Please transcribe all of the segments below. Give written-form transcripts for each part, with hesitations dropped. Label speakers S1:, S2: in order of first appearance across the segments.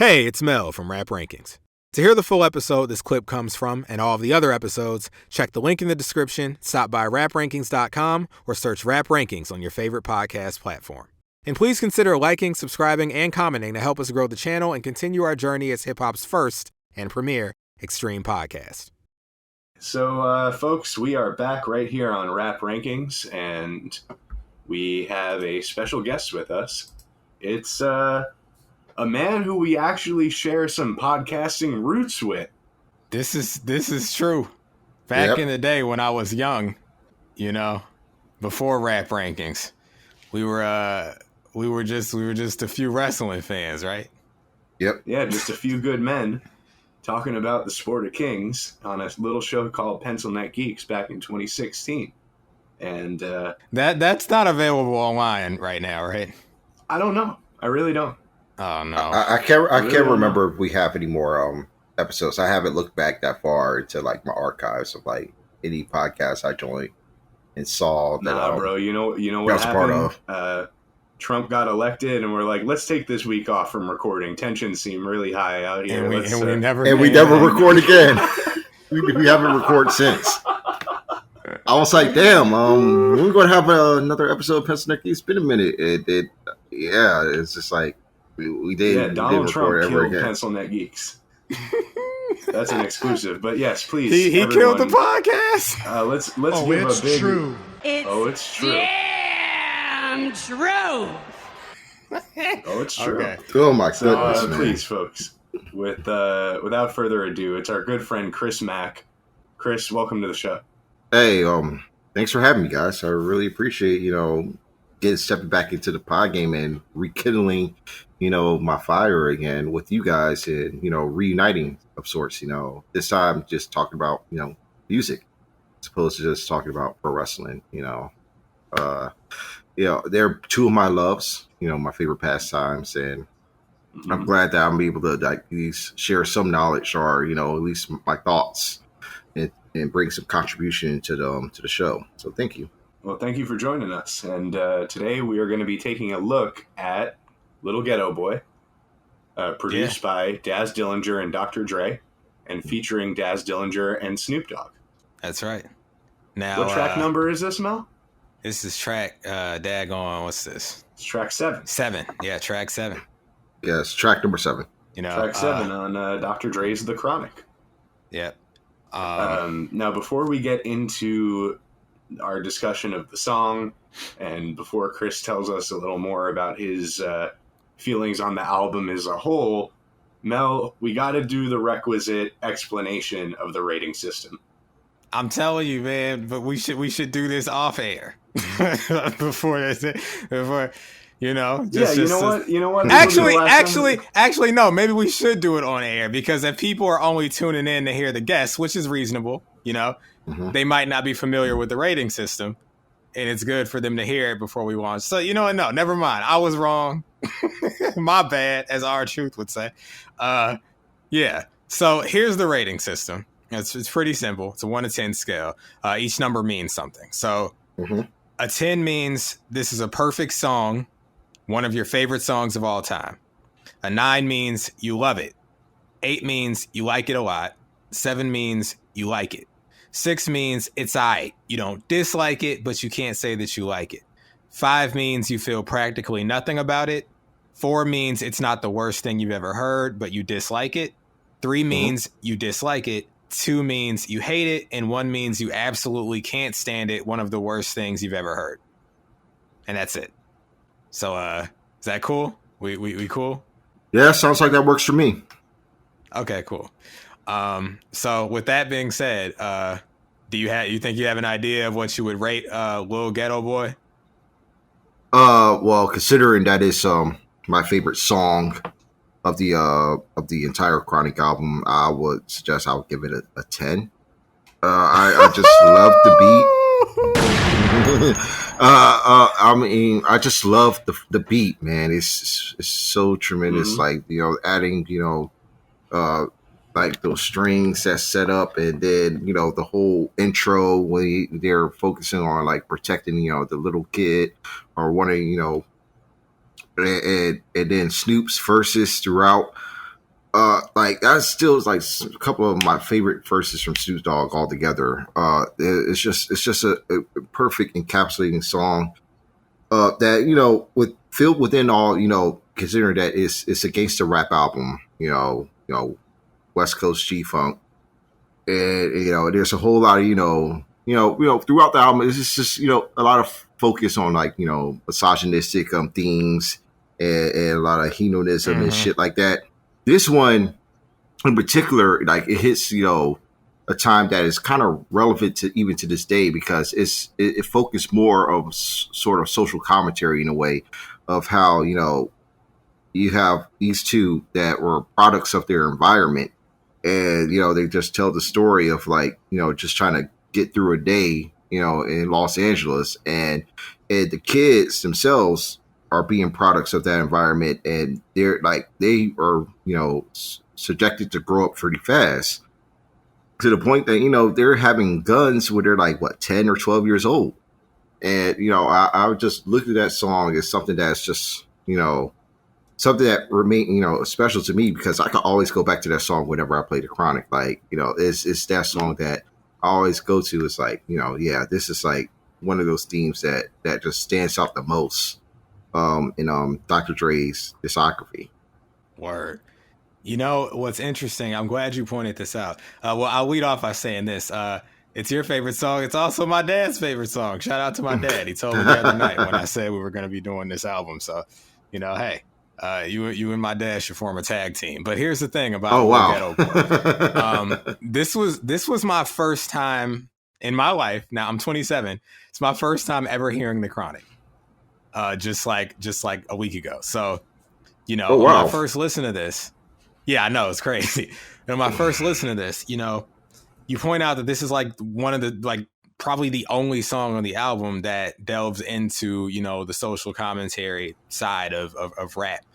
S1: Hey, it's Mel from Rap Rankings. To hear the full episode this clip comes from and all of the other episodes, check the link in the description, stop by raprankings.com, or search Rap Rankings on your favorite podcast platform. And please consider liking, subscribing, and commenting to help us grow the channel and continue our journey as hip-hop's first and premier extreme podcast.
S2: So, folks, we are back right here on Rap Rankings, and we have a special guest with us. It's a man who we actually share some podcasting roots with.
S1: This is true. Back in the day when I was young, before Rap Rankings, we were just a few wrestling fans, right?
S2: Yep. Yeah, just a few good men talking about the sport of kings on a little show called Pencil Neck Geeks back in 2016. And
S1: that's not available online right now, right?
S2: I don't know. I really don't.
S1: Oh no.
S3: I can't remember if we have any more episodes. I haven't looked back that far into like my archives of like any podcasts I joined and saw that.
S2: Nah, bro. You know what happened? Part of. Trump got elected, and we're like, let's take this week off from recording. Tensions seem really high out here.
S3: And we never record again. we haven't recorded since. I was like, damn, we're going to have another episode of Pencil Neck Geeks. It's been a minute. It's just like we did.
S2: Yeah, Donald Trump killed Pencil Neck Geeks. That's an exclusive, but yes, please.
S1: He killed the podcast.
S2: Let's give a big.
S4: True.
S2: It's true.
S4: Damn true.
S2: It's true.
S1: Okay.
S3: Oh my goodness, man.
S2: Please, folks. Without further ado, it's our good friend Chris Mack. Chris, welcome to the show.
S3: Hey, thanks for having me, guys. I really appreciate stepping back into the pod game and rekindling, my fire again with you guys and, reuniting of sorts, this time just talking about, music as opposed to just talking about pro wrestling, they're two of my loves, my favorite pastimes. And I'm glad that I'm able to at least share some knowledge or, at least my thoughts and bring some contribution to the show. So thank you.
S2: Well, thank you for joining us. And today we are going to be taking a look at Lil Ghetto Boy, produced by Daz Dillinger and Dr. Dre, and featuring Daz Dillinger and Snoop Dogg.
S1: That's right. Now,
S2: what track number is this, Mel?
S1: This is track, what's this?
S2: It's track 7.
S1: 7. Yeah, track 7.
S3: Yeah, it's track number 7.
S2: Track 7 on Dr. Dre's The Chronic.
S1: Yep.
S2: Now, before we get into our discussion of the song, and before Chris tells us a little more about his feelings on the album as a whole, Mel, we got to do the requisite explanation of the rating system.
S1: I'm telling you, man, but we should do this off air before. You know what? Actually, no. Maybe we should do it on air because if people are only tuning in to hear the guests, which is reasonable, they might not be familiar with the rating system, and it's good for them to hear it before we launch. So no, never mind. I was wrong. My bad, as R-Truth would say. So here's the rating system. It's pretty simple. It's a 1 to 10 scale. Each number means something. So a 10 means this is a perfect song. One of your favorite songs of all time. A 9 means you love it. 8 means you like it a lot. 7 means you like it. 6 means it's aight. You don't dislike it, but you can't say that you like it. 5 means you feel practically nothing about it. 4 means it's not the worst thing you've ever heard, but you dislike it. 3 means you dislike it. 2 means you hate it. And 1 means you absolutely can't stand it. One of the worst things you've ever heard. And that's it. So, is that cool? We cool?
S3: Yeah, sounds like that works for me.
S1: Okay, cool. So with that being said, you think you have an idea of what you would rate Lil Ghetto Boy?
S3: Well, considering that is my favorite song of the entire Chronic album, I would suggest I would give it a 10. I just love the beat. I just love the beat, man. It's so tremendous. Like, adding, like those strings that's set up, and then, the whole intro when they're focusing on like protecting, the little kid or wanting, and then Snoop's verses throughout. Like that still is like a couple of my favorite verses from Snoop Dogg altogether. It's just a perfect encapsulating song. That with filled within all considering that it's a gangster rap album. West Coast G Funk, and there's a whole lot of throughout the album. It's just a lot of focus on like misogynistic themes and a lot of hedonism and shit like that. This one in particular, like it hits a time that is kind of relevant to even to this day because it focused more of sort of social commentary in a way of how you have these two that were products of their environment. And, they just tell the story of like, just trying to get through a day, in Los Angeles. And the kids themselves are being products of that environment. And they are, subjected to grow up pretty fast to the point that, they're having guns when they're like, 10 or 12 years old. And, I would just look at that song as something that's just, something that remain, special to me because I can always go back to that song whenever I play the Chronic. Like, it's that song that I always go to. It's like, this is like one of those themes that just stands out the most in Dr. Dre's discography.
S1: Word. What's interesting? I'm glad you pointed this out. Well, I'll lead off by saying this. It's your favorite song. It's also my dad's favorite song. Shout out to my dad. He told me the other night when I said we were going to be doing this album. So, hey. You and my dad should form a tag team. But here's the thing about Lil Ghetto Boy. This was my first time in my life. Now I'm 27. It's my first time ever hearing the Chronic. Just like a week ago. So, when I first listened to this, yeah, I know it's crazy. When my first listen to this, you point out that this is like one of the probably the only song on the album that delves into the social commentary side of rap.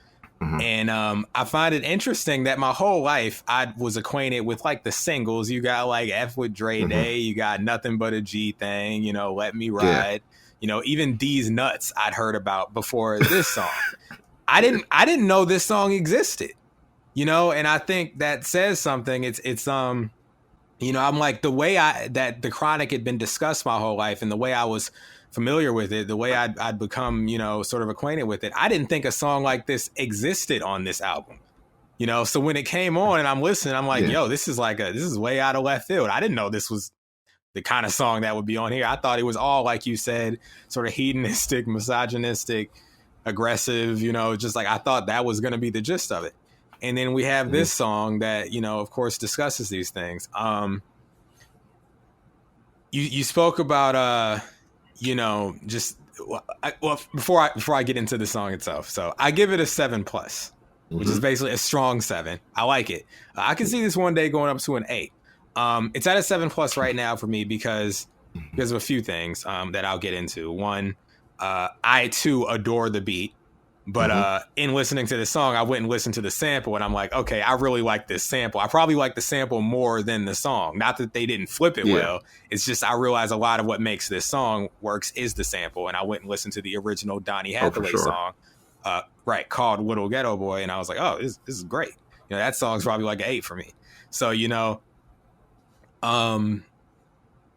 S1: Mm-hmm. And I find it interesting that my whole life I was acquainted with like the singles. You got like F with Dre Day, you got Nothing But a G Thing, Let Me Ride, even D's Nuts I'd heard about before this song. I didn't know this song existed, and I think that says something. It's I'm like the way that the Chronic had been discussed my whole life and the way I was familiar with it, the way I'd become, sort of acquainted with it. I didn't think a song like this existed on this album, so when it came on and I'm listening, I'm like, yo, this is way out of left field. I didn't know this was the kind of song that would be on here. I thought it was all, like you said, sort of hedonistic, misogynistic, aggressive, just like I thought that was going to be the gist of it. And then we have this song that, of course, discusses these things. You spoke about, before I get into the song itself. So I give it a 7+, which is basically a strong 7. I like it. I can see this one day going up to an 8. It's at a 7+ right now for me because of a few things that I'll get into. One, I too adore the beat. But in listening to the song, I went and listened to the sample, and I'm like, okay, I really like this sample. I probably like the sample more than the song. Not that they didn't flip it well. It's just I realize a lot of what makes this song works is the sample. And I went and listened to the original Donny Hathaway song, called Lil Ghetto Boy, and I was like, oh, this is great. That song's probably like an 8 for me. So,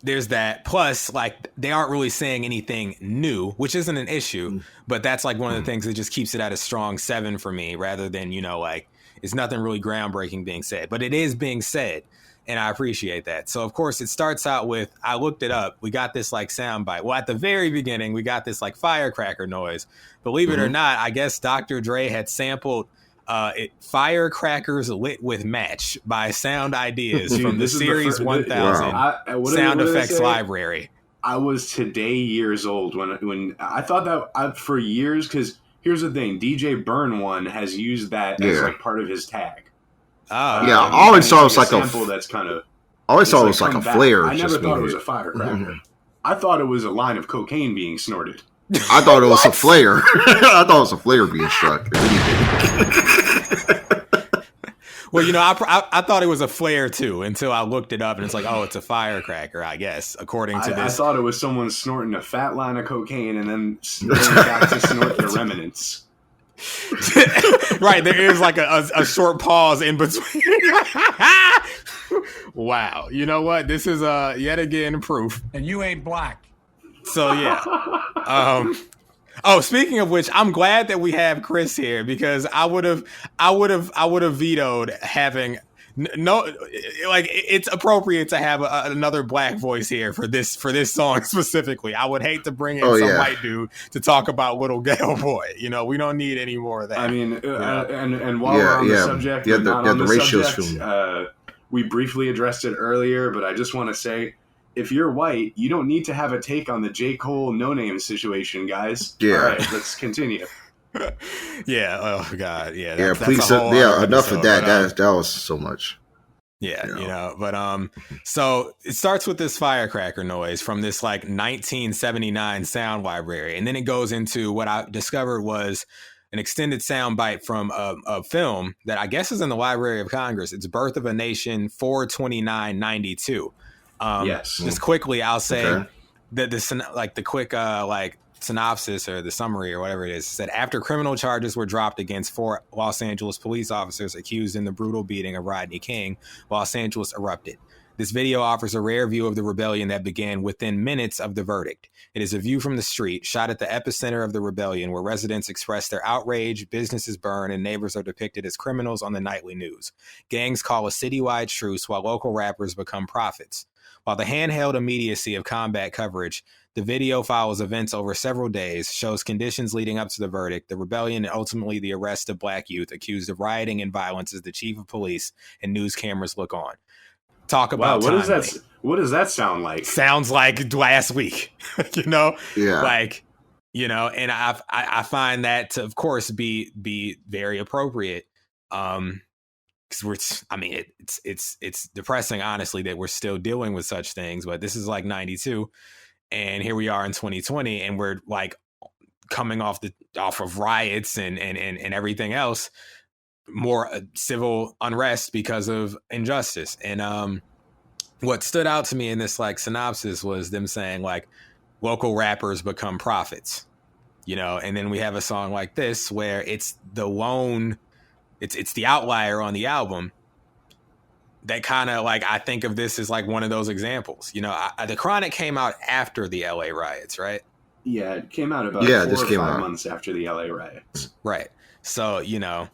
S1: there's that. Plus, like, they aren't really saying anything new, which isn't an issue, but that's like one of the things that just keeps it at a strong 7 for me, rather than, it's nothing really groundbreaking being said, but it is being said. And I appreciate that. So of course it starts out with, I looked it up. We got this like sound bite. Well, at the very beginning, we got this like firecracker noise. Believe it or not, I guess Dr. Dre had sampled Firecrackers Lit with Match by Sound Ideas from the Series 1000 sound effects library.
S2: I was today years old when I thought that for years, because here's the thing, DJ Burn One has used that as like part of his tag.
S3: I always saw it was like a sample
S2: that's kind of.
S3: I always thought it was like a flare.
S2: I never thought it was a firecracker. I thought it was a line of cocaine being snorted.
S3: I thought it was a flare. I thought it was a flare being struck.
S1: Well, I thought it was a flare too until I looked it up, and it's like, oh, it's a firecracker, I guess, according to this.
S2: I thought it was someone snorting a fat line of cocaine and then got to snort the remnants.
S1: Right, there is like a short pause in between. Wow, you know what? This is yet again proof.
S5: And you ain't black.
S1: So yeah. Oh, speaking of which, I'm glad that we have Chris here because I would have vetoed having no, like it's appropriate to have another black voice here for this song specifically. I would hate to bring in white dude to talk about Lil Ghetto Boy. You know, we don't need any more of that.
S2: I mean, and while we're on the subject, we briefly addressed it earlier, but I just want to say, if you're white, you don't need to have a take on the J. Cole No Name situation, guys.
S3: Yeah.
S2: All right, let's continue.
S1: Yeah. Oh God. Yeah.
S3: Please. Enough of that. That was so much.
S1: Yeah. You know. But so it starts with this firecracker noise from this like 1979 sound library, and then it goes into what I discovered was an extended sound bite from a film that I guess is in the Library of Congress. It's Birth of a Nation 4/29/92.
S2: Yes.
S1: Just quickly, I'll say that the quick synopsis or the summary or whatever it is said after criminal charges were dropped against 4 Los Angeles police officers accused in the brutal beating of Rodney King, Los Angeles erupted. This video offers a rare view of the rebellion that began within minutes of the verdict. It is a view from the street, shot at the epicenter of the rebellion, where residents express their outrage, businesses burn, and neighbors are depicted as criminals on the nightly news. Gangs call a citywide truce while local rappers become prophets. While the handheld immediacy of combat coverage, the video follows events over several days, shows conditions leading up to the verdict, the rebellion, and ultimately the arrest of black youth accused of rioting and violence as the chief of police and news cameras look on. Talk about
S2: what does that sound like?
S1: Sounds like last week, you know?
S3: Yeah.
S1: Like, you know, and I find that to, of course, be very appropriate. Because it's depressing, honestly, that we're still dealing with such things. But this is like 92, and here we are in 2020, and we're like coming off of riots and everything else, more civil unrest because of injustice. And what stood out to me in this like synopsis was them saying like local rappers become prophets, you know. And then we have a song like this where it's the lone. It's the outlier on the album that kind of like, I think of this as like one of those examples. You know, The Chronic came out after the LA riots, right?
S2: Yeah, it came out about 4 or 5 months after the LA riots.
S1: Right. So, you know,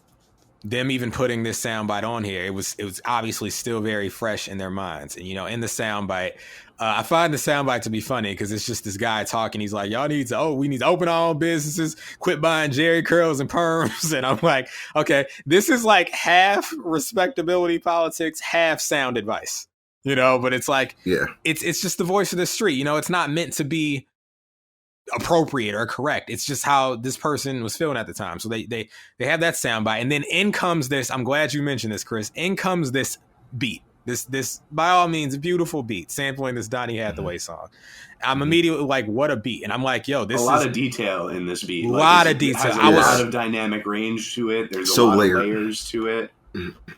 S1: them even putting this soundbite on here, it was obviously still very fresh in their minds. And, you know, in the soundbite, I find the soundbite to be funny because it's just this guy talking. He's like, we need to open our own businesses, quit buying Jerry curls and perms. And I'm like, okay, this is like half respectability politics, half sound advice, you know, but it's like, it's just the voice of the street. You know, it's not meant to be appropriate or correct. It's just how this person was feeling at the time. So they have that soundbite, and then in comes this. I'm glad you mentioned this, Chris. In comes this beat. This by all means a beautiful beat, sampling this Donny Hathaway song. I'm immediately like, what a beat, and I'm like, yo, this is a lot
S2: of detail in this beat.
S1: A lot of detail.
S2: It has a lot of dynamic range to it. There's a lot of layers to it.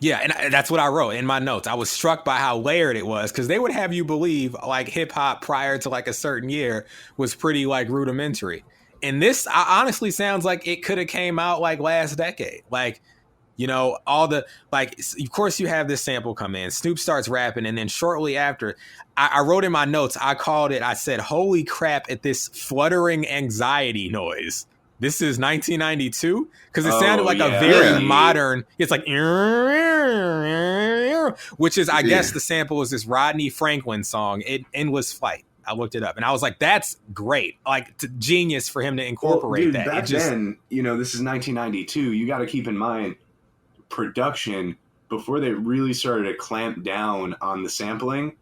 S1: Yeah, and that's what I wrote in my notes. I was struck by how layered it was, because they would have you believe like hip hop prior to like a certain year was pretty like rudimentary. And this honestly sounds like it could have came out like last decade. Like, you know, all the like, of course you have this sample come in. Snoop starts rapping, and then shortly after, I wrote in my notes, I said, holy crap at this fluttering anxiety noise. This is 1992, because it sounded like a very modern. It's like, which is, I guess, the sample is this Rodney Franklin song, "Endless Flight." I looked it up, and I was like, "That's great! Like, genius for him to incorporate that."
S2: Back then, you know, this is 1992. You got to keep in mind production before they really started to clamp down on the sampling.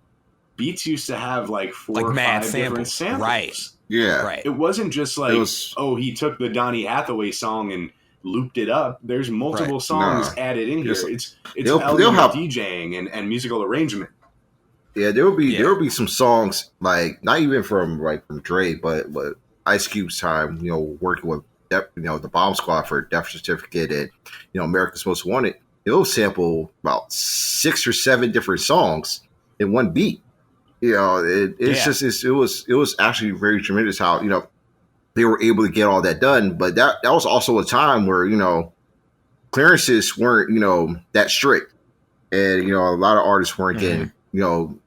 S2: Beats used to have like 4 or 5 different samples,
S1: right?
S3: Yeah.
S1: Right.
S2: It wasn't just like, he took the Donny Hathaway song and looped it up. There's multiple songs added in here. It's DJing and musical arrangement.
S3: Yeah, there will be some songs like not even from Dre, but Ice Cube's time, you know, working with the Bomb Squad for Death Certificate and, you know, America's Most Wanted. It'll sample about 6 or 7 different songs in one beat. You know, it was actually very tremendous how, you know, they were able to get all that done. But that was also a time where, clearances weren't, that strict. And, a lot of artists weren't getting,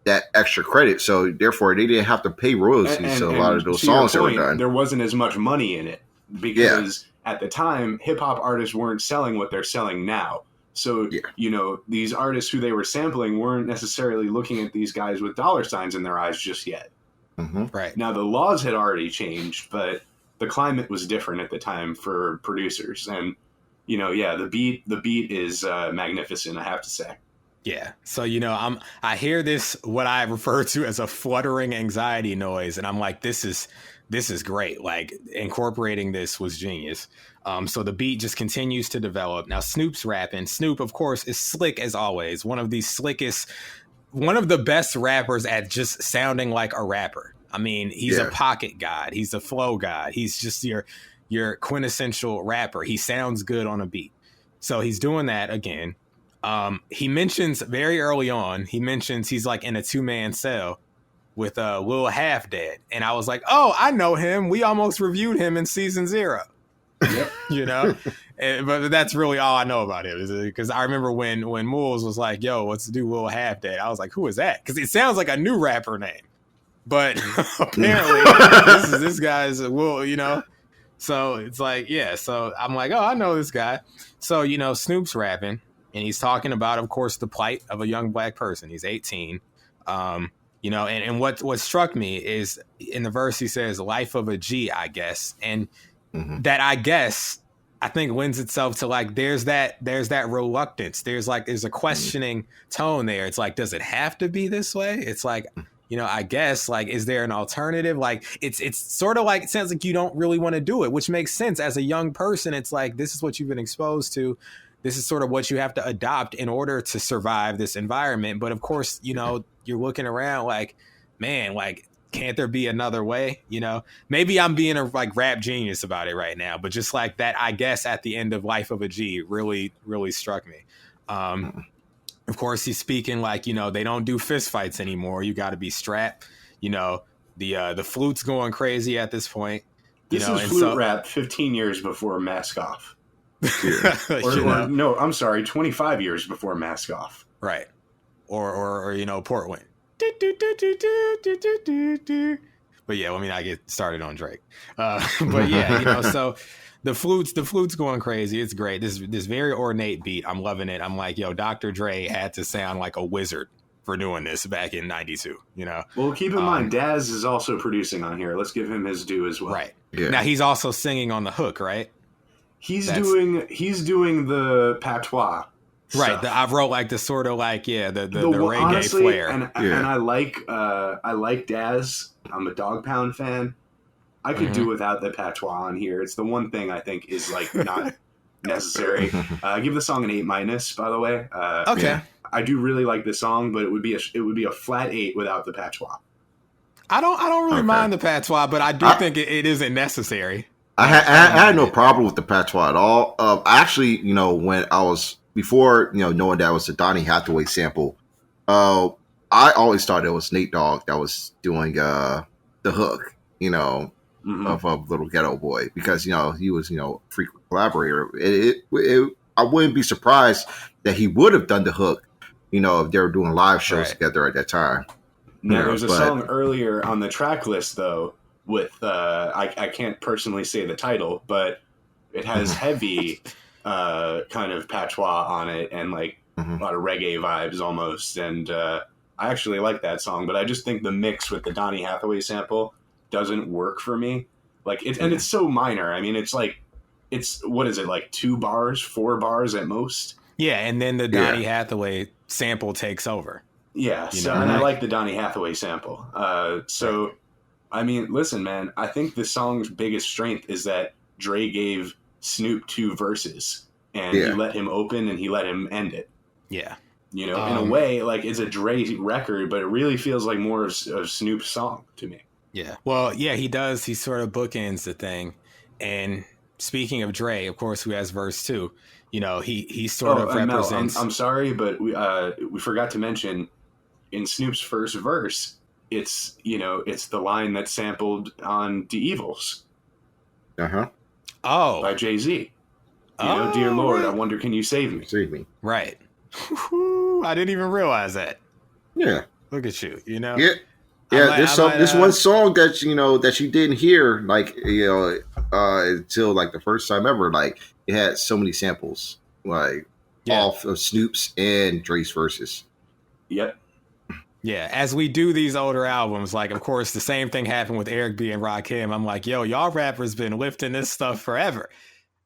S3: that extra credit. So therefore they didn't have to pay royalties. So a lot of those songs that were done.
S2: There wasn't as much money in it because at the time, hip hop artists weren't selling what they're selling now. So, these artists who they were sampling weren't necessarily looking at these guys with dollar signs in their eyes just yet.
S3: Mm-hmm.
S1: Right.
S2: Now, the laws had already changed, but the climate was different at the time for producers. And, the beat is magnificent, I have to say.
S1: Yeah. So, I hear this, what I refer to as a fluttering anxiety noise. And I'm like, this is great. Like, incorporating this was genius. So the beat just continues to develop. Now Snoop's rapping. Snoop, of course, is slick as always. One of the best rappers at just sounding like a rapper. I mean, he's a pocket god. He's a flow god. He's just your quintessential rapper. He sounds good on a beat. So he's doing that again. He mentions very early on, he's like in a 2-man cell with Lil Half Dead. And I was like, oh, I know him. We almost reviewed him in season 0. But that's really all I know about him, because I remember when Moulz was like, yo, let's do Lil Half Dead. I was like, who is that? Because it sounds like a new rapper name. But apparently this guy's Will, So it's like, so I'm like, oh, I know this guy. So, Snoop's rapping and he's talking about, of course, the plight of a young black person. He's 18. And what struck me is in the verse, he says, life of a G, I guess. And that, I guess, I think lends itself to like, there's that reluctance. There's a questioning tone there. It's like, does it have to be this way? It's like, I guess, like, is there an alternative? Like, it's sort of like, it sounds like you don't really want to do it, which makes sense. As a young person, it's like, this is what you've been exposed to. This is sort of what you have to adopt in order to survive this environment. But of course, you're looking around like, man, like, can't there be another way? Maybe I'm being a rap genius about it right now, but just like that, I guess at the end of Life of a G really, really struck me. Of course, he's speaking like, they don't do fist fights anymore. You got to be strapped. The flute's going crazy at this point.
S2: This is flute rap 15 years before Mask Off. No, I'm sorry, 25 years before Mask Off.
S1: Right. Or Portland. But yeah, let me not get started on Drake. But yeah, so the flute's going crazy. It's great. This very ornate beat. I'm loving it. I'm like, yo, Dr. Dre had to sound like a wizard for doing this back in '92.
S2: Well, keep in mind, Daz is also producing on here. Let's give him his due as well.
S1: Right. Yeah. Now he's also singing on the hook, right?
S2: He's doing the patois.
S1: Right, I wrote like the sort of like the reggae honestly, flair,
S2: and I like Daz. I'm a Dog Pound fan. I could do without the patois on here. It's the one thing I think is like not necessary. I give the song an 8-, by the way.
S1: Okay, yeah.
S2: I do really like the song, but it would be a flat 8 without the patois.
S1: I don't really mind the patois, but I do think it isn't necessary.
S3: I had no problem with the patois at all. Actually, when I was before, knowing that was a Donny Hathaway sample, I always thought it was Nate Dogg that was doing the hook, of Lil Ghetto Boy, because he was a frequent collaborator. I wouldn't be surprised that he would have done the hook, if they were doing live shows together at that time.
S2: Now, there's a song earlier on the track list though with I can't personally say the title, but it has heavy kind of patois on it and like a lot of reggae vibes almost, and I actually like that song, but I just think the mix with the Donny Hathaway sample doesn't work for me. Like and it's so minor. I mean, it's what is it, like 2 bars, 4 bars at most? Yeah,
S1: and then the Donny Hathaway sample takes over.
S2: Yeah, and I like the Donny Hathaway sample. I mean, listen, man, I think the song's biggest strength is that Dre gave Snoop 2 verses, and he let him open and he let him end it.
S1: Yeah.
S2: In a way, like, it's a Dre record, but it really feels like more of Snoop's song to me.
S1: Yeah. Well, yeah, he does. He sort of bookends the thing. And speaking of Dre, of course, who has verse 2, he sort of represents...
S2: Mel, I'm sorry, but we forgot to mention, in Snoop's first verse, it's the line that's sampled on The Evils.
S1: Oh.
S2: by Jay-Z. Dear Lord, I wonder, can you save me?
S3: Save me.
S1: Right. I didn't even realize that.
S3: Yeah.
S1: Look at you,
S3: Yeah. Yeah, there's one song that that you didn't hear until like the first time ever. Like it had so many samples off of Snoop's and Drake's verses.
S2: Yep.
S1: Yeah, as we do these older albums, like of course the same thing happened with Eric B and Rakim. I'm like, yo, y'all rappers been lifting this stuff forever.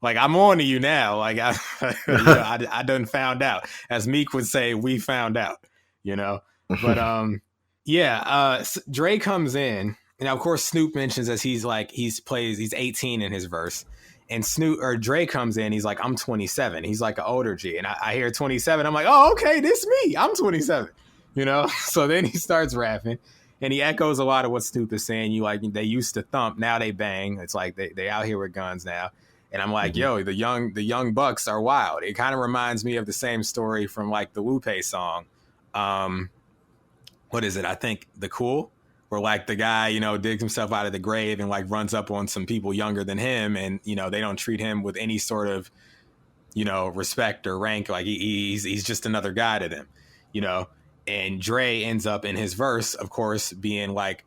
S1: Like I'm on to you now. Like I done found out. As Meek would say, we found out. But Dre comes in, and of course Snoop mentions as he's 18 in his verse, and Dre comes in, he's like, I'm 27. He's like an older G, and I hear 27. I'm like, oh, okay, this me. I'm 27. So then he starts rapping, and he echoes a lot of what Snoop is saying. They used to thump, now they bang. It's like they out here with guns now. And I'm like, yo, the young bucks are wild. It kind of reminds me of the same story from like the Lupe song. What is it? I think The Cool, where like the guy, digs himself out of the grave and like runs up on some people younger than him. And, they don't treat him with any sort of, respect or rank. Like he's just another guy to them, and Dre ends up in his verse, of course, being like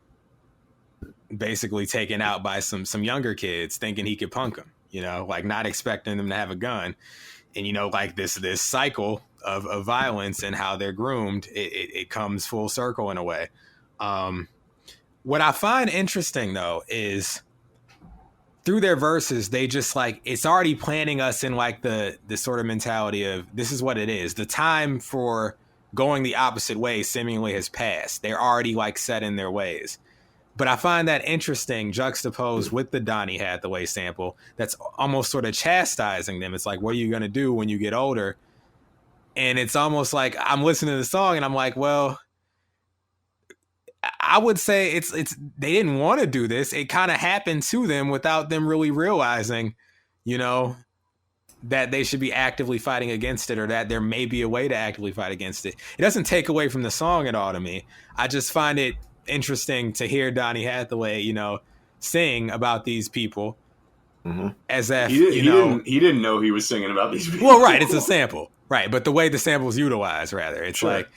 S1: basically taken out by some younger kids thinking he could punk them, like not expecting them to have a gun. And, like this cycle of violence and how they're groomed, it comes full circle in a way. What I find interesting, though, is through their verses, they just like it's already planting us in like the sort of mentality of this is what it is. The time for going the opposite way seemingly has passed. They're already like set in their ways. But I find that interesting juxtaposed with the Donny Hathaway sample that's almost sort of chastising them. It's like, what are you going to do when you get older? And it's almost like I'm listening to the song and I'm like, well, I would say it's they didn't want to do this. It kind of happened to them without them really realizing, that they should be actively fighting against it or that there may be a way to actively fight against it. It doesn't take away from the song at all to me. I just find it interesting to hear Donny Hathaway, sing about these people as if
S2: he didn't know he was singing about these people.
S1: Well, right, it's a sample, right? But the way the sample's utilized, rather, it's sure. Like,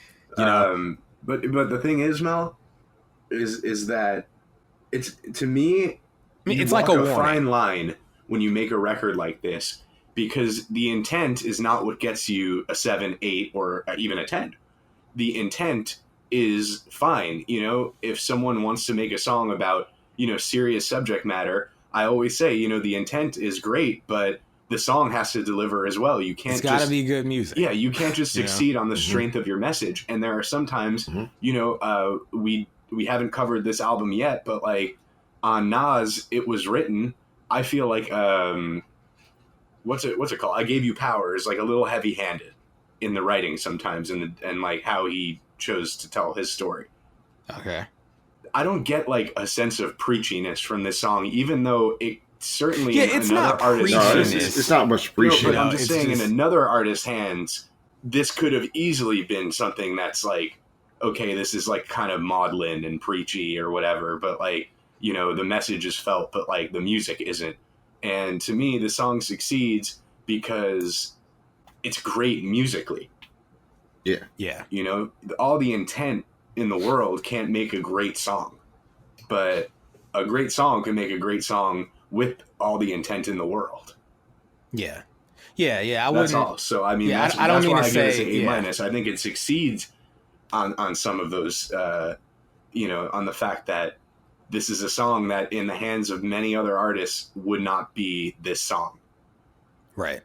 S2: but the thing is, Mel, is that it's to me,
S1: it's like a
S2: fine line when you make a record like this because the intent is not what gets you a 7, 8, or even a 10. The intent is fine. If someone wants to make a song about, serious subject matter, I always say, the intent is great, but the song has to deliver as well. You can't. It's
S1: got to be good music.
S2: Yeah, you can't just succeed on the strength of your message. And there are sometimes, we haven't covered this album yet, but like on Nas, it was written. I feel like what's it called? I Gave You Power is like a little heavy-handed in the writing sometimes, and like how he chose to tell his story.
S1: Okay.
S2: I don't get like a sense of preachiness from this song, even though it certainly
S1: it's not artist.
S3: No, it's not much preaching.
S2: But I'm just saying, in another artist's hands, this could have easily been something that's like, okay, this is like kind of maudlin and preachy or whatever, but like, the message is felt, but like the music isn't. And to me, the song succeeds because it's great musically.
S3: Yeah.
S1: Yeah.
S2: All the intent in the world can't make a great song, but a great song can make a great song with all the intent in the world.
S1: Yeah. Yeah.
S2: That's all. So, I mean, that's why I give it an A-. I think it succeeds on some of those, on the fact that this is a song that in the hands of many other artists would not be this song.
S1: Right.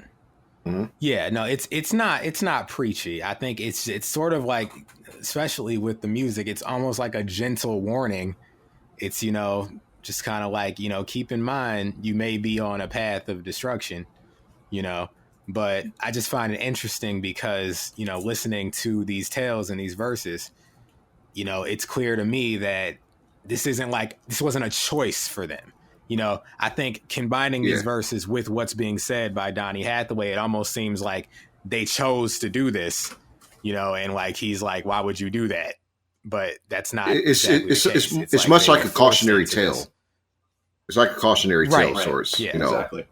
S1: Mm-hmm. Yeah, no, it's not preachy. I think it's sort of like, especially with the music, it's almost like a gentle warning. It's, just kind of like, keep in mind, you may be on a path of destruction, but I just find it interesting because, listening to these tales and these verses, it's clear to me that this wasn't a choice for them. I think combining these verses with what's being said by Donny Hathaway, it almost seems like they chose to do this, and like he's like, why would you do that? But that's not.
S3: It's much like a cautionary tale. it's like a cautionary tale of
S1: Right.
S3: sorts.
S1: Yeah.
S2: Exactly.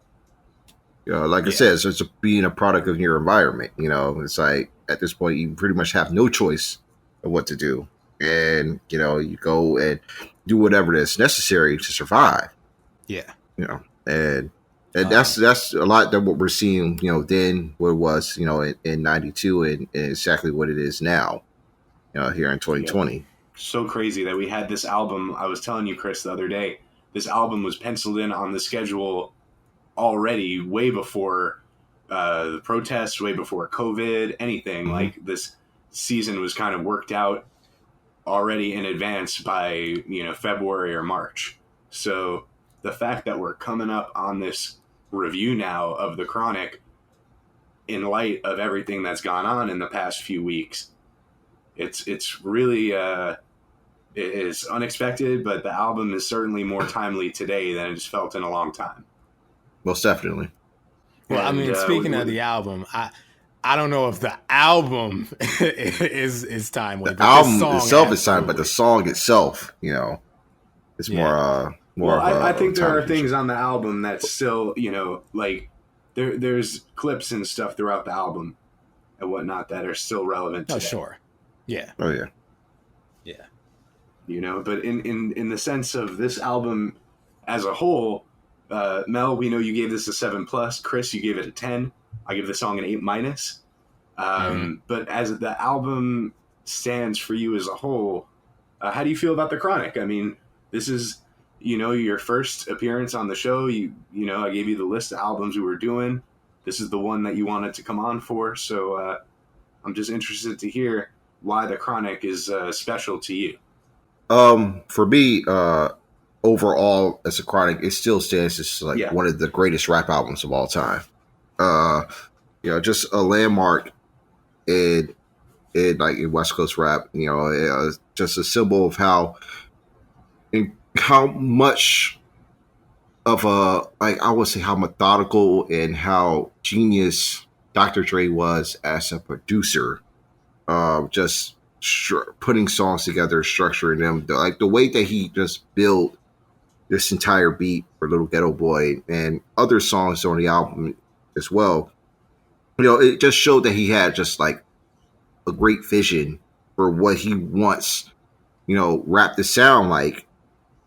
S3: Like I said, it's being a product of your environment. It's like at this point you pretty much have no choice of what to do, and you go and do whatever is necessary to survive.
S1: Yeah.
S3: And that's a lot than what we're seeing. Then what it was in '92 and exactly what it is now. Here in 2020.
S2: Yeah. So crazy that we had this album. I was telling you, Chris, the other day, this album was penciled in on the schedule already way before the protests, way before COVID, anything. Like this season was kind of worked out already in advance by February or March. So the fact that we're coming up on this review now of The Chronic in light of everything that's gone on in the past few weeks, it's really it is unexpected, but the album is certainly more timely today than it's felt in a long time.
S3: Most definitely.
S1: Well,
S2: And,
S1: I mean, speaking of the album, I don't know if the album is timely.
S3: The album itself is time, but the song itself, it's more.
S2: Well, I think there are
S3: time
S2: things on the album that still, like there's clips and stuff throughout the album and whatnot that are still relevant today.
S1: Oh, sure. Yeah.
S3: Oh, yeah.
S2: Yeah. But in the sense of this album as a whole, Mel, we know you gave this a 7+. Chris, you gave it a 10. I give the song an 8-. But as the album stands for you as a whole, how do you feel about The Chronic? I mean, this is, your first appearance on the show. I gave you the list of albums we were doing. This is the one that you wanted to come on for. So I'm just interested to hear why The Chronic is special to you.
S3: For me, overall, as a Chronic, it still stands as one of the greatest rap albums of all time. Just a landmark in West Coast rap. Just a symbol of how much of I would say how methodical and how genius Dr. Dre was as a producer. Just putting songs together, structuring them, the way that he just built this entire beat for Lil Ghetto Boy and other songs on the album as well. It just showed that he had just like a great vision for what he wants, rap to sound like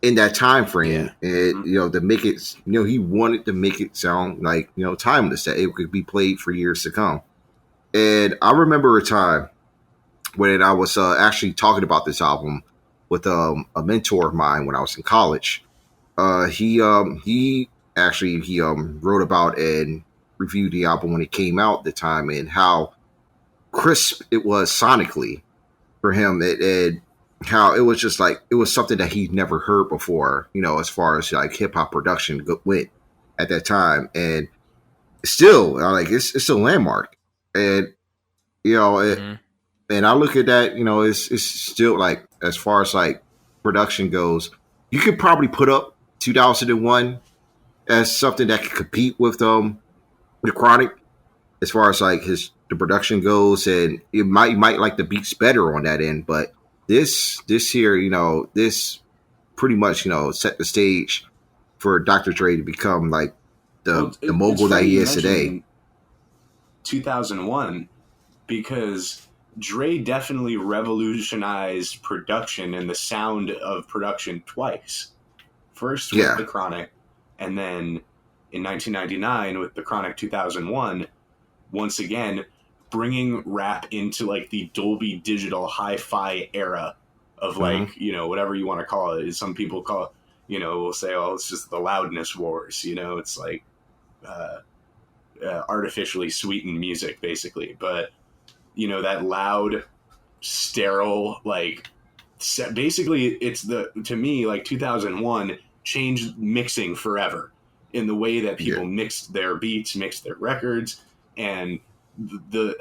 S3: in that time frame. And to make it, he wanted to make it sound like timeless, that it could be played for years to come. And I remember a time when I was actually talking about this album with a mentor of mine when I was in college. He wrote about and reviewed the album when it came out at the time and how crisp it was sonically for him. And how it was just like, it was something that he'd never heard before, as far as like hip hop production went at that time. And still, it's a landmark. And, and I look at that, it's still like, as far as like production goes, you could probably put up 2001 as something that could compete with The Chronic as far as like the production goes, and you might like the beats better on that end, but this here, this pretty much set the stage for Dr. Dre to become like the mogul that he is today.
S2: 2001, because Dre definitely revolutionized production and the sound of production twice. First with The Chronic, and then in 1999 with The Chronic 2001, once again, bringing rap into like the Dolby Digital hi-fi era of like, whatever you want to call it. Some people call it, will say, oh, it's just the loudness wars. It's like artificially sweetened music, basically. But, that loud, sterile, like, basically it's to me, like 2001 changed mixing forever in the way that people mixed their beats, mixed their records, and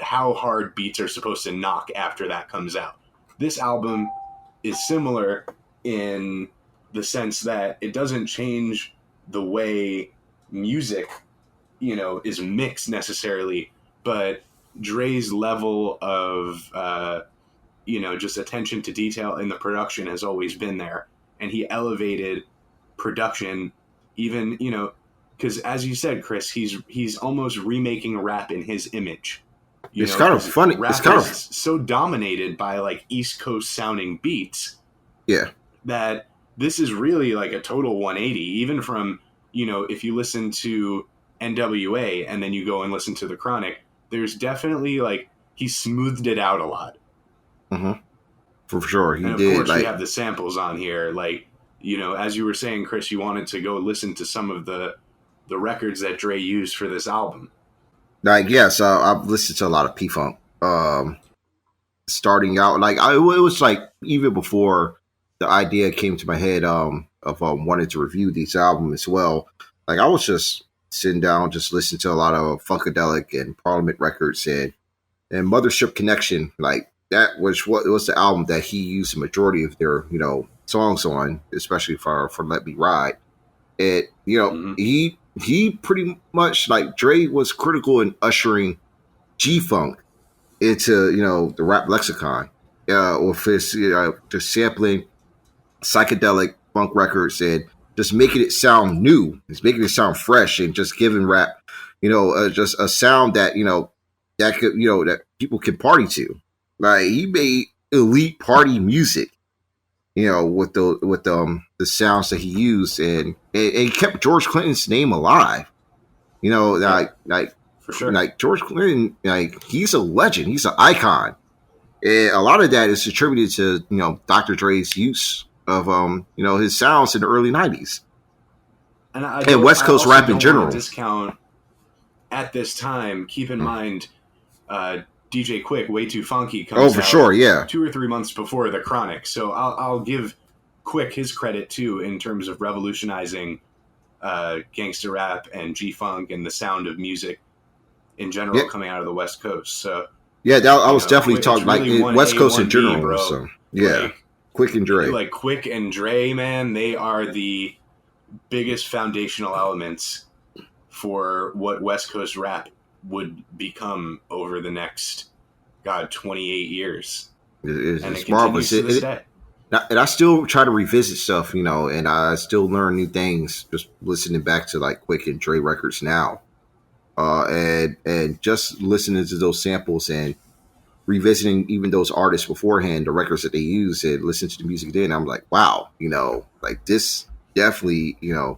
S2: how hard beats are supposed to knock after that comes out. This album is similar in the sense that it doesn't change the way music, is mixed necessarily, but Dre's level of, just attention to detail in the production has always been there. And he elevated production even, you know, because as you said, Chris, he's almost remaking rap in his image.
S3: It's kind of funny.
S2: Rap
S3: it's kind of
S2: so dominated by like East Coast sounding beats.
S3: Yeah.
S2: That this is really like a total 180, even from, you know, if you listen to NWA and then you go and listen to The Chronic, there's definitely like he smoothed it out a lot.
S3: Mm-hmm. For sure, he
S2: and of
S3: did.
S2: course,
S3: like,
S2: we have the samples on here. Like, you know, as you were saying, Chris, you wanted to go listen to some of the records that Dre used for this album.
S3: Like, yes, I've listened to a lot of P-Funk. Starting out, like, it was like even before the idea came to my head of wanting to review these albums as well. Like, I was just sitting down, just listening to a lot of Funkadelic and Parliament records and Mothership Connection. Like, that was what it was the album that he used the majority of their, you know, songs on, especially for Let Me Ride. And, you know, he pretty much, like, Dre was critical in ushering G-Funk into, you know, the rap lexicon, with his, you know, just sampling psychedelic funk records and just making it sound new, just making it sound fresh, and just giving rap, you know, just a sound that, you know, that could, you know, that people can party to. Like, he made elite party music, you know, with the sounds that he used, and he kept George Clinton's name alive. You know, like
S2: for sure,
S3: like George Clinton, like, he's a legend, he's an icon, and a lot of that is attributed to, you know, Dr. Dre's use of you know, his sounds in the early '90s and West Coast rap in general.
S2: Discount at this time. Keep in mind, DJ Quick, Way Too Funky comes out
S3: sure, yeah,
S2: 2 or 3 months before The Chronic. So I'll give Quick his credit too in terms of revolutionizing gangster rap and G-Funk and the sound of music in general coming out of the West Coast. So
S3: yeah, I was definitely talking
S2: really
S3: like West Coast in general,
S2: bro.
S3: So yeah, like, Quick and Dre.
S2: Like Quick and Dre, man, they are the biggest foundational elements for what West Coast rap would become over the next 28 years.
S3: It's marvelous. And I still try to revisit stuff, you know, and I still learn new things just listening back to like Quick and Dre records now. And just listening to those samples and revisiting even those artists beforehand, the records that they used, and listen to the music then, I'm like, wow, you know, like, this definitely, you know,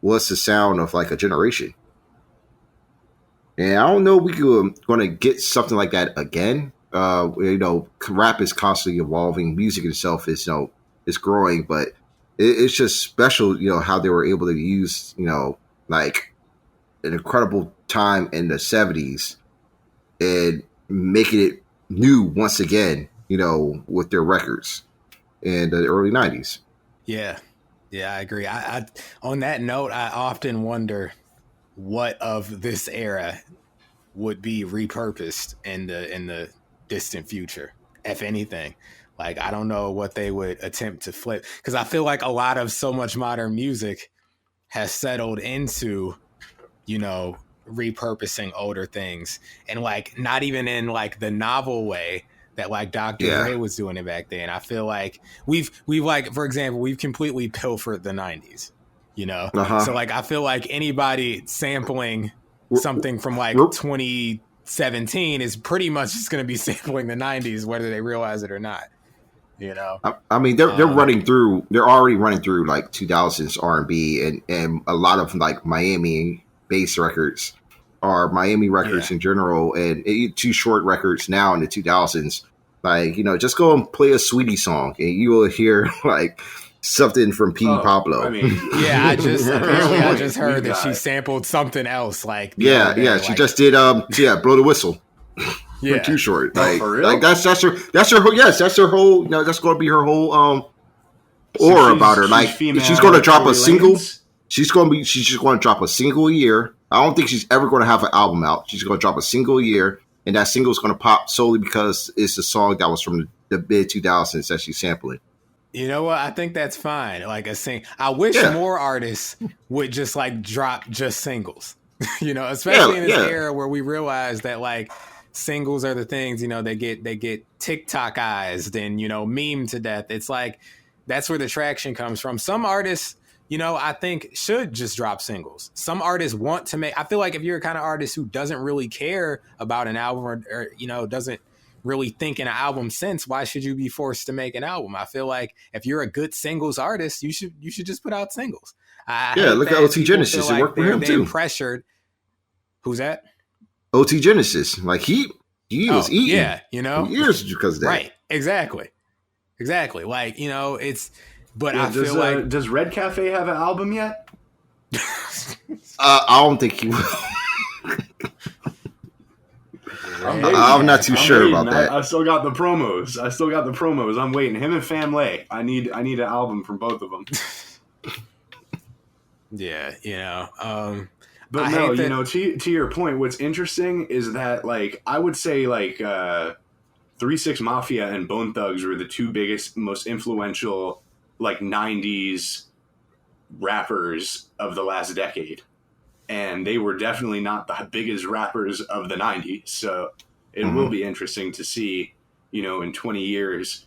S3: was the sound of like a generation. And I don't know if we're going to get something like that again. You know, rap is constantly evolving. Music itself is, you know, is growing, but it's just special, you know, how they were able to use, you know, like an incredible time in the 70s and making it new once again, you know, with their records in the early 90s.
S1: Yeah. Yeah, I agree. I on that note, I often wonder what of this era would be repurposed in the distant future, if anything. Like, I don't know what they would attempt to flip, because I feel like a lot of so much modern music has settled into, you know, repurposing older things, and like not even in like the novel way that like Dr. Dre was doing it back then. I feel like we've like, for example, we've completely pilfered the 90s, you know? So like, I feel like anybody sampling something from like 2017 is pretty much just going to be sampling the 90s, whether they realize it or not, you know?
S3: I mean, they're already running through like 2000s R&B and a lot of like Miami bass records or Miami records in general, and Too Short records now in the 2000s. Like, you know, just go and play a Sweetie song and you will hear like something from P. Pablo.
S2: I mean,
S1: I just heard that she sampled something else. Like,
S3: she just did Blow the Whistle.
S1: Yeah,
S3: Too Short.
S2: Like, for real?
S3: Like that's her whole, yes, that's her whole, you know, that's going to be her whole aura about her. Like, she's going to drop a single. She's just going to drop a single a year. I don't think she's ever going to have an album out. She's going to drop a single a year, and that single is going to pop solely because it's a song that was from the mid 2000s that she's sampling.
S1: You know what? I think that's fine. Like I wish more artists would just like drop just singles. You know, especially in this era where we realize that like singles are the things, you know, they get TikTokized and, you know, meme to death. It's like that's where the traction comes from. Some artists I think should just drop singles. Some artists want to make, I feel like if you're a kind of artist who doesn't really care about an album or doesn't really think in an album sense, why should you be forced to make an album? I feel like if you're a good singles artist, you should just put out singles.
S3: Look at OT Genesis. It worked for him too.
S1: Pressured. Who's that?
S3: OT Genesis. Like he was eating.
S1: Yeah,
S3: for years because of that.
S1: Right. Exactly. Like, it's, but I feel like,
S2: does Red Cafe have an album yet?
S3: I don't think he will. I'm not too sure about that.
S2: I still got the promos. I'm waiting. Him and Family. I need an album from both of them.
S1: Yeah,
S2: but no, to your point, what's interesting is that, like, I would say, like, 3 6 Mafia and Bone Thugs were the two biggest, most influential, like, 90s rappers of the last decade. And they were definitely not the biggest rappers of the 90s. So it will be interesting to see, in 20 years,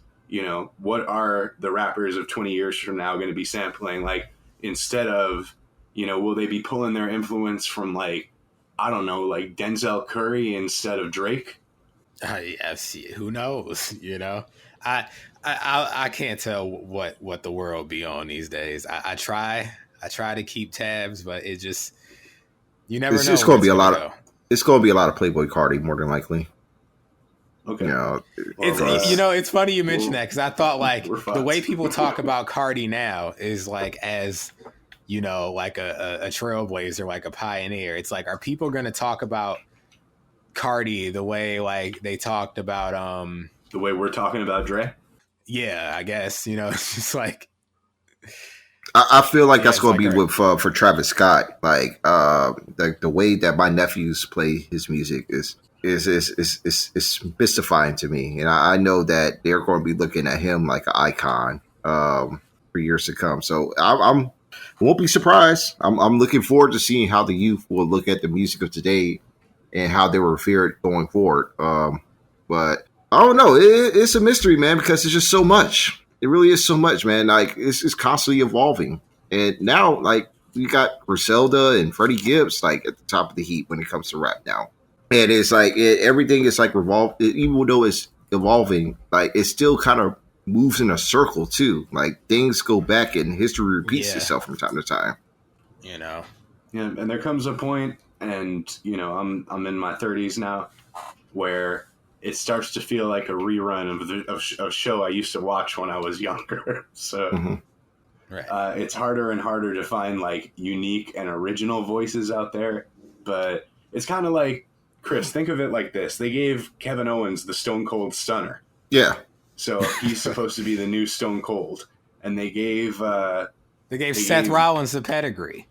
S2: what are the rappers of 20 years from now going to be sampling? Like, instead of, will they be pulling their influence from, like, I don't know, like Denzel Curry instead of Drake?
S1: Who knows? I can't tell what the world be on these days. I try to keep tabs, but it just, you never know.
S3: It's going to be a lot of. It's going to be a lot of Playboy Cardi, more than likely.
S2: Okay.
S1: It's funny you mention that, because I thought, like, the way people talk about Cardi now is like as, like a trailblazer, like a pioneer. It's like, are people going to talk about Cardi the way, like, they talked about
S2: the way we're talking about Dre?
S1: Yeah, I guess. It's just like,
S3: I feel like that's going to be with for Travis Scott. Like, the way that my nephews play his music is mystifying to me, and I know that they're going to be looking at him like an icon for years to come. So I won't be surprised. I'm looking forward to seeing how the youth will look at the music of today and how they will revere it going forward. But I don't know. It's a mystery, man, because it's just so much. It really is so much, man. Like, it's constantly evolving. And now, like, we got Griselda and Freddie Gibbs, like, at the top of the heap when it comes to rap now. And it's like, everything is like revolved. Even though it's evolving, like, it still kind of moves in a circle too. Like, things go back and history repeats itself from time to time.
S2: Yeah, and there comes a point, and I'm in my 30s now, where it starts to feel like a rerun of show I used to watch when I was younger. So it's harder and harder to find, like, unique and original voices out there. But it's kind of like, Chris, think of it like this. They gave Kevin Owens the Stone Cold Stunner.
S3: Yeah.
S2: So he's supposed to be the new Stone Cold. And they gave
S1: Seth Rollins the pedigree.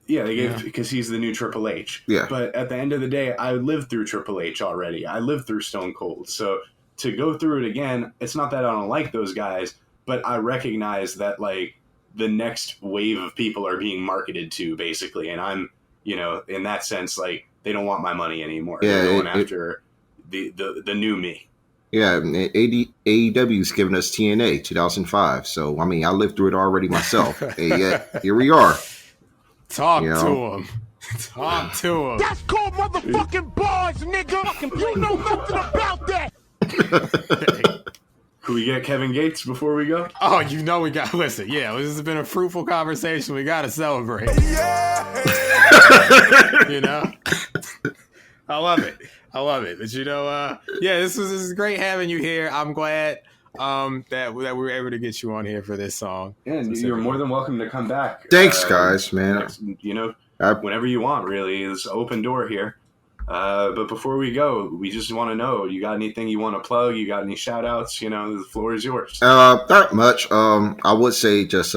S2: Yeah, they gave, because he's the new Triple H.
S3: Yeah.
S2: But at the end of the day, I lived through Triple H already. I lived through Stone Cold. So to go through it again, it's not that I don't like those guys, but I recognize that, like, the next wave of people are being marketed to, basically. And I'm, in that sense, like, they don't want my money anymore.
S3: Yeah,
S2: they're going after the new me.
S3: Yeah, AEW's given us TNA 2005. So, I mean, I lived through it already myself. And yet, here we are.
S1: Talk to him. Talk to him.
S5: That's called motherfucking bars, nigga. You know nothing about that.
S2: Could we get Kevin Gates before we go?
S1: Oh, we got. Listen, this has been a fruitful conversation. We got to celebrate.
S5: Yeah.
S1: I love it. But this is great having you here. I'm glad that we were able to get you on here for this song.
S2: And you're more than welcome to come back.
S3: Thanks, guys, man.
S2: Whenever you want, really. It's an open door here. But before we go, we just want to know, you got anything you want to plug? You got any shout outs? The floor is yours.
S3: Not much. I would say just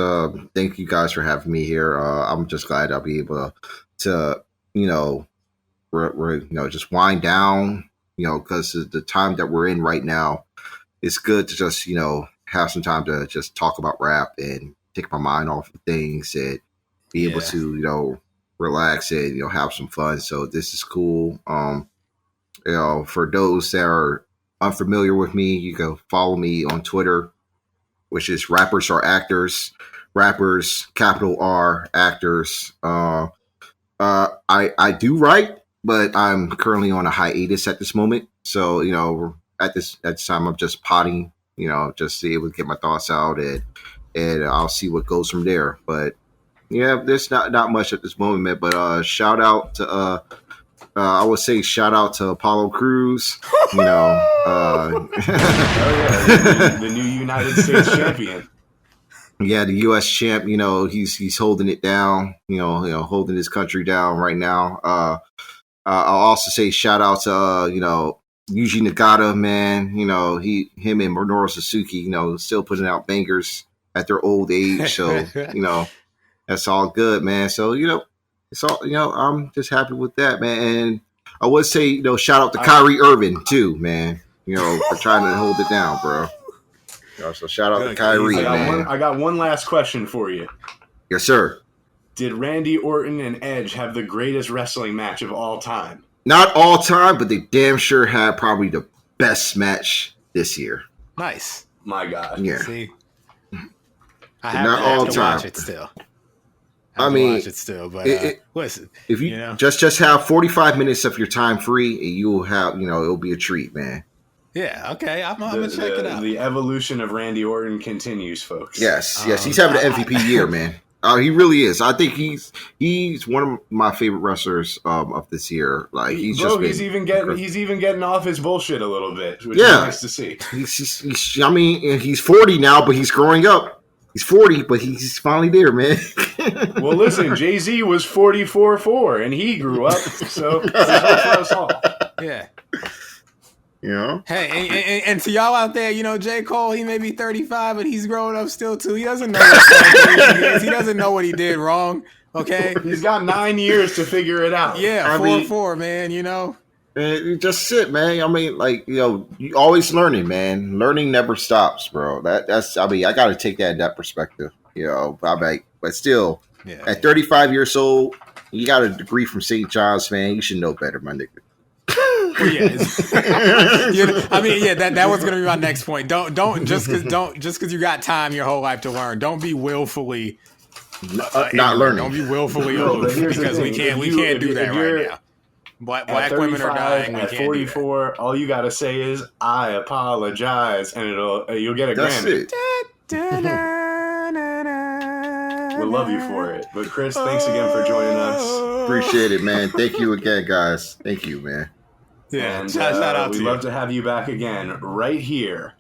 S3: thank you guys for having me here. I'm just glad I'll be able to just wind down, because the time that we're in right now, it's good to just, have some time to just talk about rap and take my mind off of things and be able to, relax and, have some fun. So this is cool. For those that are unfamiliar with me, you can follow me on Twitter, which is Rappers Are Actors. rappers, capital R actors. I do write, but I'm currently on a hiatus at this moment. So, at this time, I'm just potting, just to be able to get my thoughts out, and I'll see what goes from there. But yeah, there's not much at this moment, man. But shout out to I would say shout out to Apollo Crews.
S2: Oh yeah, the new United States champion.
S3: Yeah, the U.S. champ. He's holding it down. Holding his country down right now. I'll also say shout out to Yuji Nagata, man. Him and Minoru Suzuki. Still putting out bangers at their old age. So that's all good, man. So it's all I'm just happy with that, man. And I would say shout out to Kyrie Irving too, man. For trying to hold it down, bro. So shout out to Kyrie, man.
S2: I got one last question for you.
S3: Yes, sir.
S2: Did Randy Orton and Edge have the greatest wrestling match of all time?
S3: Not all time, but they damn sure had probably the best match this year.
S1: Nice.
S2: My God.
S3: Yeah.
S1: See, I have to watch it still. Watch it still, but listen,
S3: if you just have 45 minutes of your time free, and you will have it'll be a treat, man.
S1: Yeah, okay, I'm gonna check it out.
S2: The evolution of Randy Orton continues, folks.
S3: Yes, he's having an MVP year, man. He really is. I think he's one of my favorite wrestlers of this year. Like he's
S2: even getting off his bullshit a little bit, which is nice to see.
S3: He's 40 now, but he's growing up. He's 40, but he's finally there, man.
S2: Well, listen, Jay-Z was 44.4, and he grew up, so it's hope for us all.
S1: Yeah.
S3: Hey,
S1: and to y'all out there, J. Cole, he may be 35, but he's growing up still too. He doesn't know what he doesn't know what he did wrong. Okay,
S2: he's got 9 years to figure it out.
S1: Yeah, 4-4, man.
S3: Man, just sit, man. You always learning, man. Learning never stops, bro. That's I got to take that in that perspective. But still, at 35 years old, you got a degree from St. John's, man. You should know better, my nigga.
S1: That was gonna be my next point. Don't just because you got time your whole life to learn. Don't be willfully
S3: not learning.
S1: Don't be willfully aloof because we can't do that right now. Black women are dying.
S2: At 44, all you gotta say is "I apologize," and you'll get a Grammy. We'll love you for it. But Chris, thanks again for joining us.
S3: Appreciate it, man. Thank you again, guys. Thank you, man.
S2: Yeah, and shout out to you. We'd love to have you back again right here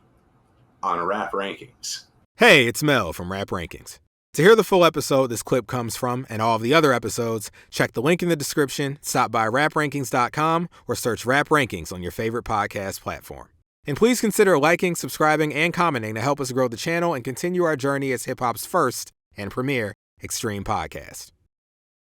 S2: on Rap Rankings.
S1: Hey, it's Mel from Rap Rankings. To hear the full episode this clip comes from and all of the other episodes, check the link in the description, stop by raprankings.com, or search Rap Rankings on your favorite podcast platform. And please consider liking, subscribing, and commenting to help us grow the channel and continue our journey as hip-hop's first and premier extreme podcast.